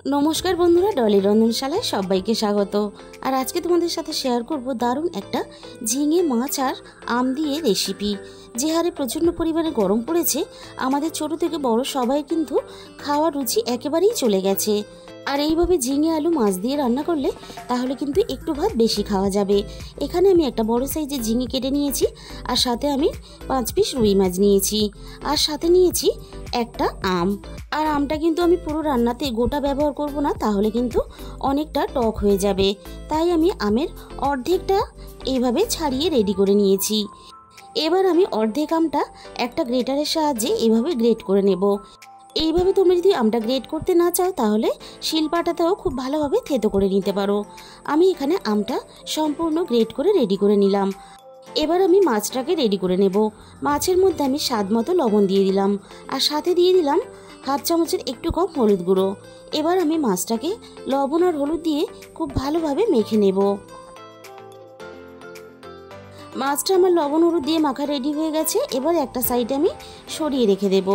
नमस्कार बंधुरा डली रंधनशालाय सबाइके स्वागत। और आज के तुम्हारे साथे शेयर करब दारुण एक झिंगे माछ और आम दिए रेसिपि। जे हारे प्रचंड परिमाणे गरम पड़ेছে आमादेर छोटो थेके बड़ो सबाई किन्तु खाওয়ার रुचि एकेबारेई चले गेছে। और এইভাবে झिंगे आलू माछ दिए रान्ना करले ताहले किन्तु एकटू भात बेशी खाওয়া যাবে। एखाने आमी एकटा बड़ो साइजेर झिंगे केटे निয়েছি और साथे आमी 5 पिस रुई माछ निয়েছি और साथे निয়েছি একটা আম। আর আমটা কিন্তু আমি পুরো রান্নাতে গোটা ব্যবহার করব না, তাহলে কিন্তু অনেকটা টক হয়ে যাবে। তাই আমি আমের অর্ধেকটা এইভাবে ছাড়িয়ে রেডি করে নিয়েছি। এবার আমি অর্ধেক আমটা একটা গ্রেটারের সাহায্যে এইভাবে গ্রেট করে নেব। এইভাবে তুমি যদি আমটা গ্রেট করতে না চাও তাহলে শিলপাটাতেও খুব ভালোভাবে থেতো করে নিতে পারো। আমি এখানে আমটা সম্পূর্ণ গ্রেট করে রেডি করে নিলাম। এবার আমি মাছটাকে রেডি করে নেব। মাছের মধ্যে আমি স্বাদ মতো লবণ দিয়ে দিলাম আর সাথে দিয়ে দিলাম হাফ চামচের একটু কম হলুদ গুঁড়ো। এবার আমি মাছটাকে লবণ আর হলুদ দিয়ে খুব ভালোভাবে মেখে নেব। মাছটা আমার লবণ হলুদ দিয়ে মাখা রেডি হয়ে গেছে। এবার একটা সাইডে আমি সরিয়ে রেখে দেব।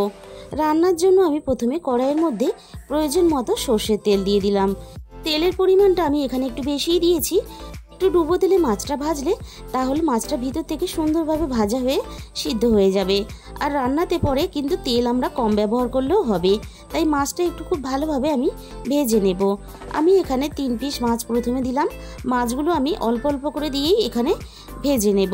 রান্নার জন্য আমি প্রথমে কড়াইয়ের মধ্যে প্রয়োজন মতো সর্ষের তেল দিয়ে দিলাম। তেলের পরিমাণটা আমি এখানে একটু বেশিই দিয়েছি। একটু ডুবো তেলে মাছটা ভাজলে তাহলে মাছটা ভিতর থেকে সুন্দরভাবে ভাজা হয়ে সিদ্ধ হয়ে যাবে। আর রান্নাতে পরে কিন্তু তেল আমরা কম ব্যবহার করলেও হবে। তাই মাছটা একটু খুব ভালোভাবে আমি ভেজে নেব। আমি এখানে 3 পিস মাছ প্রথমে দিলাম। মাছগুলো আমি অল্প অল্প করে দিয়েই এখানে ভেজে নেব।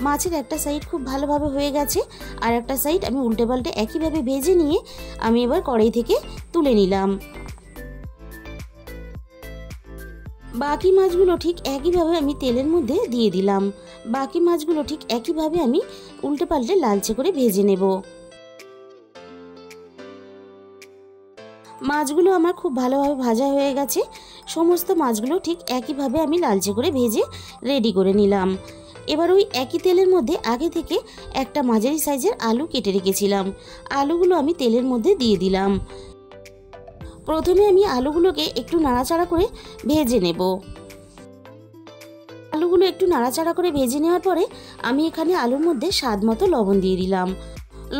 মাছের একটা সাইড খুব ভালোভাবে হয়ে গেছে আর একটা সাইড আমি উল্টে পাল্টে একইভাবে ভেজে নিয়ে আমি এবার কড়াই থেকে তুলে নিলাম। বাকি মাছগুলো ঠিক একইভাবে আমি তেলের মধ্যে দিয়ে দিলাম। বাকি মাছগুলো ঠিক একইভাবে আমি উল্টে পাল্টে লালচে করে ভেজে নেব। মাছগুলো আমার খুব ভালোভাবে ভাজা হয়ে গেছে। সমস্ত মাছগুলো ঠিক একইভাবে আমি লালচে করে ভেজে রেডি করে নিলাম। এবার ওই একই তেলের মধ্যে আগে থেকে একটা মাঝারি সাইজের আলু কেটে রেখেছিলাম। আলুগুলো আমি তেলের মধ্যে দিয়ে দিলাম। প্রথমে আমি আলুগুলোকে একটু নাড়াচাড়া করে ভেজে নেব। আলুগুলো একটু নাড়াচাড়া করে ভেজে নেওয়ার পরে আমি এখানে আলুর মধ্যে স্বাদ মতো লবণ দিয়ে দিলাম।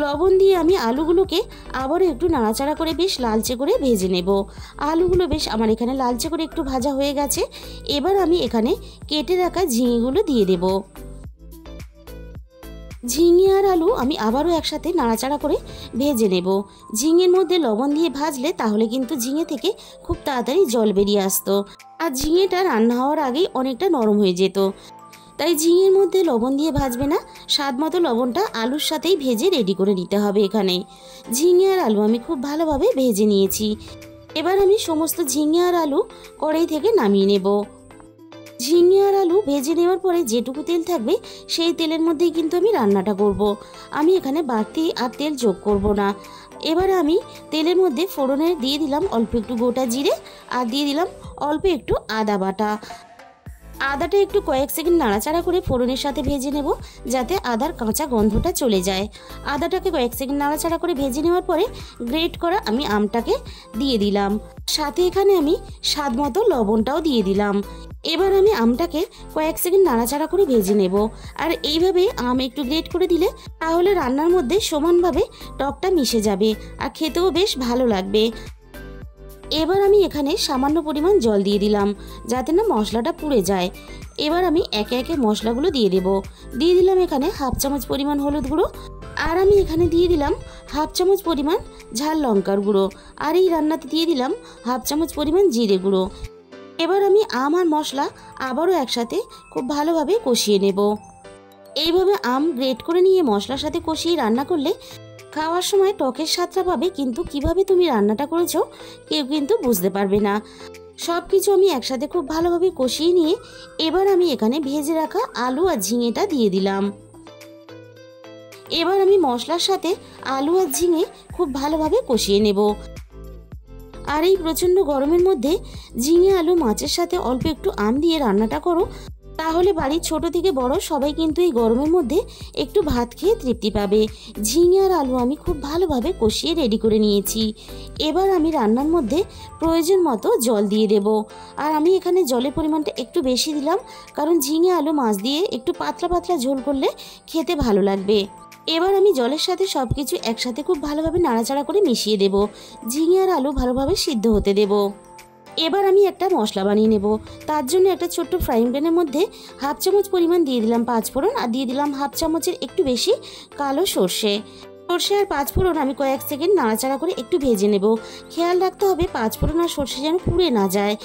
লবণ দিয়ে আমি আলুগুলোকে আবারও একটু নাড়াচাড়া করে বেশ লালচে করে ভেজে নেব। আলুগুলো বেশ আমার এখানে লালচে করে একটু ভাজা হয়ে গেছে। এবার আমি এখানে কেটে রাখা ঝিঙেগুলো দিয়ে দেব। ঝিঙে আর আলু আমি আবারও একসাথে নাড়াচাড়া করে ভেজে নেব। ঝিঙের মধ্যে লবণ দিয়ে ভাজলে তাহলে কিন্তু ঝিঙে থেকে খুব তাড়াতাড়ি জল বেরিয়ে আসতো আর ঝিঙেটা রান্না হওয়ার আগেই অনেকটা নরম হয়ে যেত। তাই ঝিঙের মধ্যে লবণ দিয়ে ভাজবে না, স্বাদ মতো লবণটা আলুর সাথেই ভেজে রেডি করে নিতে হবে। এখানে ঝিঙে আর আলু আমি খুব ভালোভাবে ভেজে নিয়েছি। এবার আমি সমস্ত ঝিঙে আর আলু কড়াই থেকে নামিয়ে নেব। ঝিঙে আর আলু ভেজে নেওয়ার পরে যেটুকু তেল থাকবে সেই তেলের মধ্যেই কিন্তু আমি রান্নাটা করব। আমি এখানে বাড়তি আর তেল যোগ করব না। এবার আমি তেলের মধ্যে ফোড়নে দিয়ে দিলাম অল্প একটু গোটা জিরে আর দিয়ে দিলাম অল্প একটু আদা বাটা। আদাটা একটু কয়েক সেকেন্ড নাড়াচাড়া করে ফোড়নের সাথে ভেজে নেব যাতে আদার কাঁচা গন্ধটা চলে যায়। আদাটাকে কয়েক সেকেন্ড নাড়াচাড়া করে ভেজে নেওয়ার পরে গ্রেট করা আমি আমটাকে দিয়ে দিলাম। সাথে এখানে আমি স্বাদ মতো লবণটাও দিয়ে দিলাম। এবার আমি আমটাকে কয়েক সেকেন্ড নাড়াচাড়া করে ভেজে নেব। আর এইভাবে আম একটু গ্রেট করে দিলে তাহলে রান্নার মধ্যে সমানভাবে টকটা মিশে যাবে আর খেতেও বেশ ভালো লাগবে। এবার আমি এখানে সামান্য পরিমাণ জল দিয়ে দিলাম যাতে না মশলাটা পুড়ে যায়। এবার আমি একে একে মশলাগুলো দিয়ে দেব। দিয়ে দিলাম এখানে হাফ চামচ পরিমাণ হলুদ গুঁড়ো আর আমি এখানে দিয়ে দিলাম হাফ চামচ পরিমাণ ঝাল লঙ্কার গুঁড়ো আর এই রান্নাতে দিয়ে দিলাম হাফ চামচ পরিমাণ জিরে গুঁড়ো। এবার আমি আম আর মশলা আবারও একসাথে খুব ভালোভাবে কষিয়ে নেব। এইভাবে আম গ্রেট করে নিয়ে মশলার সাথে কষিয়ে রান্না করলে খাওয়ার সময় টকের স্বাদটা পাবে, কিন্তু কিভাবে তুমি রান্নাটা করেছো কেউ কিন্তু বুঝতে পারবে না। সব কিছু আমি একসাথে খুব ভালোভাবে কষিয়ে নিয়ে এবার আমি এখানে ভেজে রাখা আলু আর ঝিঙেটা দিয়ে দিলাম। এবার আমি মশলার সাথে আলু আর ঝিঙে খুব ভালোভাবে কষিয়ে নেব। আর এই প্রচণ্ড গরমের মধ্যে ঝিঙে আলু মাছের সাথে অল্প একটু আম দিয়ে রান্নাটা করো, তাহলে বাড়ির ছোট থেকে বড় সবাই কিন্তু এই গরমের মধ্যে একটু ভাত খেয়ে তৃপ্তি পাবে। ঝিঙে আর আলু আমি খুব ভালোভাবে কষিয়ে রেডি করে নিয়েছি। এবার আমি রান্নার মধ্যে প্রয়োজন মতো জল দিয়ে দেব। আর আমি এখানে জলের পরিমাণটা একটু বেশি দিলাম, কারণ ঝিঙে আলু মাছ দিয়ে একটু পাতলা পাতলা ঝোল করলে খেতে ভালো লাগবে। এবার আমি জলের সাথে সবকিছু একসাথে খুব ভালোভাবে নাড়াচাড়া করে মিশিয়ে দেব। ঝিঙে আর আলু ভালোভাবে সিদ্ধ হতে দেব। এবার আমি একটা মশলা বানিয়ে নেব। তার জন্য একটা ছোট্ট ফ্রাইং প্যানের মধ্যে হাফ চামচ পরিমাণ দিয়ে দিলাম পাঁচফোড়ন, আর দিয়ে দিলাম হাফ চামচের একটু বেশি কালো সর্ষে। সর্ষে আর পাঁচফোড়ন আমি কয়েক সেকেন্ড নাড়াচাড়া করে একটু ভেজে নেব। খেয়াল রাখতে হবে পাঁচফোড়ন আর সর্ষে যেন পুড়ে না যায়।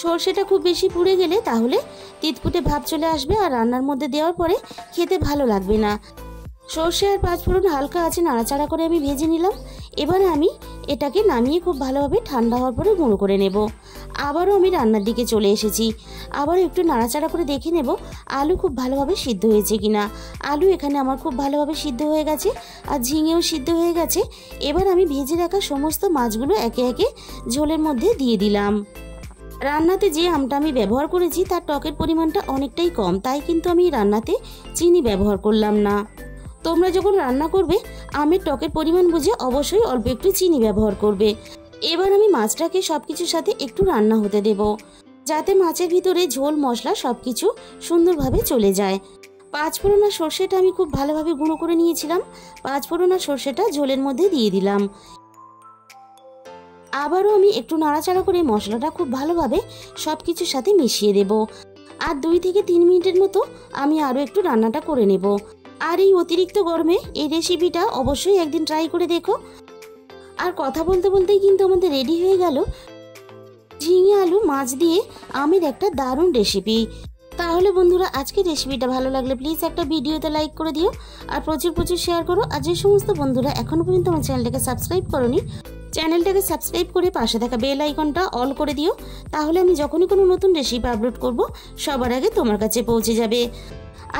সর্ষেটা খুব বেশি পুড়ে গেলে তাহলে তিতকুটে ভাব চলে আসবে, আর রান্নার মধ্যে দেওয়ার পরে খেতে ভালো লাগবে না। সর্ষে আর পাঁচফোড়ন হালকা আছে নাড়াচাড়া করে আমি ভেজে নিলাম। এবার আমি এটাকে নামিয়ে খুব ভালোভাবে ঠান্ডা হওয়ার পরে গুঁড়ো করে নেব। আবারও আমি রান্নার দিকে চলে এসেছি। আবারও একটু নাড়াচাড়া করে দেখে নেব আলু খুব ভালোভাবে সিদ্ধ হয়েছে কিনা। আলু এখানে আমার খুব ভালোভাবে সিদ্ধ হয়ে গেছে, আর ঝিঙেও সিদ্ধ হয়ে গেছে। এবার আমি ভেজে রাখা সমস্ত মাছগুলো একে একে ঝোলের মধ্যে দিয়ে দিলাম। রান্নাতে যে আমটা আমি ব্যবহার করেছি তার টকের পরিমাণটা অনেকটাই কম, তাই কিন্তু আমি রান্নাতে চিনি ব্যবহার করলাম না। তোমরা যখন রান্না করবে আমের টকের পরিমাণ বুঝে অবশ্যই অল্প একটু চিনি ব্যবহার করবে। এবার আমি মাছটাকে সব কিছুর সাথে একটু রান্না হতে দেব, যাতে মাছের ভিতরে ঝোল মশলা সব কিছু সুন্দরভাবে চলে যায়। পাঁচফোড়ন আর সর্ষেটা আমি খুব ভালোভাবে গুঁড়ো করে নিয়েছিলাম। পাঁচফোড়ন আর সর্ষেটা ঝোলের মধ্যে দিয়ে দিলাম। আবারও আমি একটু নাড়াচাড়া করে মশলাটা খুব ভালোভাবে সব কিছুর সাথে মিশিয়ে দেব। আর 2 থেকে 3 মিনিটের মতো আমি আরও একটু রান্নাটা করে নেব। আর এই অতিরিক্ত গরমে এই রেসিপিটা অবশ্যই একদিন ট্রাই করে দেখো। আর কথা বলতে বলতেই কিন্তু আমাদের রেডি হয়ে গেল ঝিঙে আলু মাছ দিয়ে আমের একটা দারুণ রেসিপি। তাহলে বন্ধুরা, আজকের রেসিপিটা ভালো লাগলে প্লিজ একটা ভিডিওতে লাইক করে দিও, আর প্রচুর প্রচুর শেয়ার করো। আর যে সমস্ত বন্ধুরা এখনও পর্যন্ত আমার চ্যানেলটাকে সাবস্ক্রাইব করোনি, চ্যানেলটাকে সাবস্ক্রাইব করে পাশে থাকা বেল আইকনটা অল করে দিও। তাহলে আমি যখনই কোনো নতুন রেসিপি আপলোড করব সবার আগে তোমার কাছে পৌঁছে যাবে।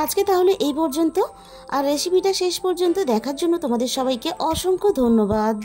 আজকে তাহলে এই পর্যন্ত, আর রেসিপিটা শেষ পর্যন্ত দেখার জন্য তোমাদের সবাইকে অসংখ্য ধন্যবাদ।